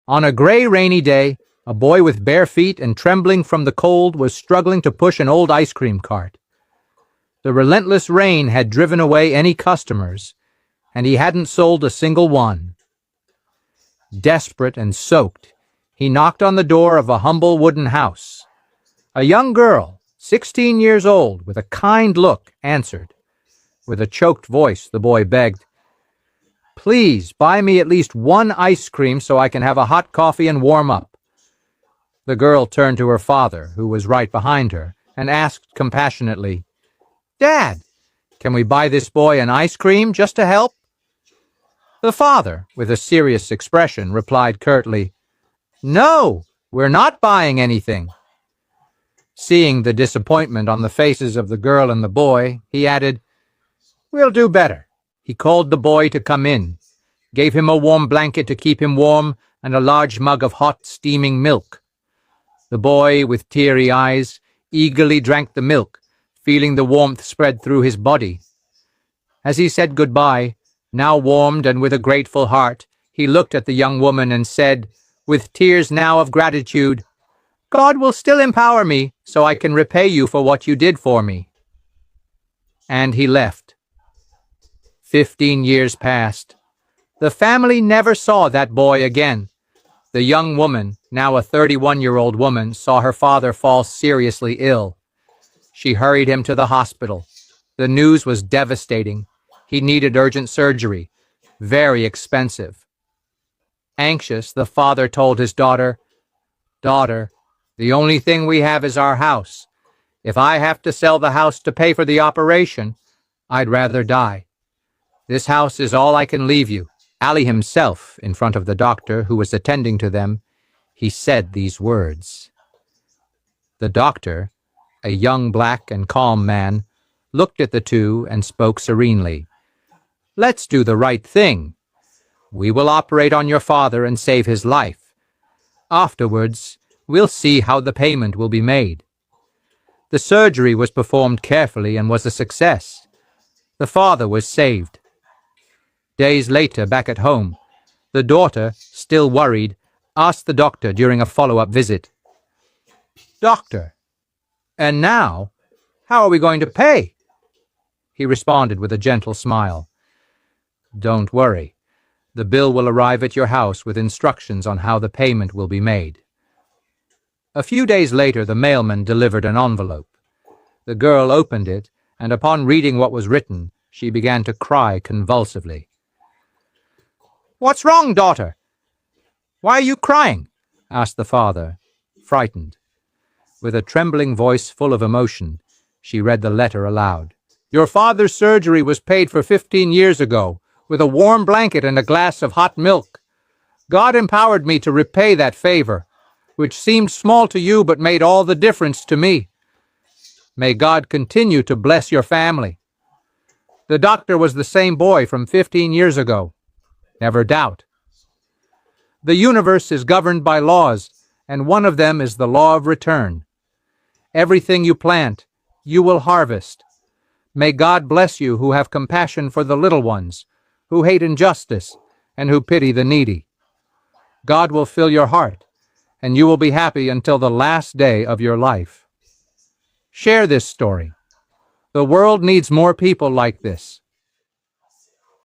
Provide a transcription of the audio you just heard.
On a gray, rainy day, a boy with bare feet and trembling from the cold was struggling to push an old ice cream cart. The relentless rain had driven away any customers, and he hadn't sold a single one. Desperate and soaked, he knocked on the door of a humble wooden house. A young girl, 16 years old, with a kind look, answered. With a choked voice, the boy begged, "Please buy me at least one ice cream so I can have a hot coffee and warm up." The girl turned to her father, who was right behind her, and asked compassionately, "Dad, can we buy this boy an ice cream just to help?" The father, with a serious expression, replied curtly, "No, we're not buying anything." Seeing the disappointment on the faces of the girl and the boy, he added, "We'll do better." He called the boy to come in, gave him a warm blanket to keep him warm and a large mug of hot, steaming milk. The boy, with teary eyes, eagerly drank the milk, feeling the warmth spread through his body. As he said goodbye, now warmed and with a grateful heart, he looked at the young woman and said, with tears now of gratitude, "God will still empower me so I can repay you for what you did for me." And he left. 15 years passed. The family never saw that boy again. The young woman, now a 31-year-old woman, saw her father fall seriously ill. She hurried him to the hospital. The news was devastating. He needed urgent surgery, very expensive. Anxious, the father told his daughter, "Daughter, the only thing we have is our house. If I have to sell the house to pay for the operation, I'd rather die. This house is all I can leave you." Ali himself, in front of the doctor who was attending to them, he said these words. The doctor, a young black and calm man, looked at the two and spoke serenely. "Let's do the right thing. We will operate on your father and save his life. Afterwards, we'll see how the payment will be made." The surgery was performed carefully and was a success. The father was saved. Days later, back at home, the daughter, still worried, asked the doctor during a follow-up visit, "Doctor, and now, how are we going to pay?" He responded with a gentle smile, "Don't worry. The bill will arrive at your house with instructions on how the payment will be made." A few days later, the mailman delivered an envelope. The girl opened it, and upon reading what was written, she began to cry convulsively. "What's wrong, daughter? Why are you crying?" asked the father, frightened. With a trembling voice full of emotion, she read the letter aloud. "Your father's surgery was paid for 15 years ago, with a warm blanket and a glass of hot milk. God empowered me to repay that favor, which seemed small to you but made all the difference to me. May God continue to bless your family. The doctor was the same boy from 15 years ago. Never doubt. The universe is governed by laws, and one of them is the law of return. Everything you plant, you will harvest. May God bless you who have compassion for the little ones, who hate injustice, and who pity the needy. God will fill your heart, and you will be happy until the last day of your life." Share this story. The world needs more people like this.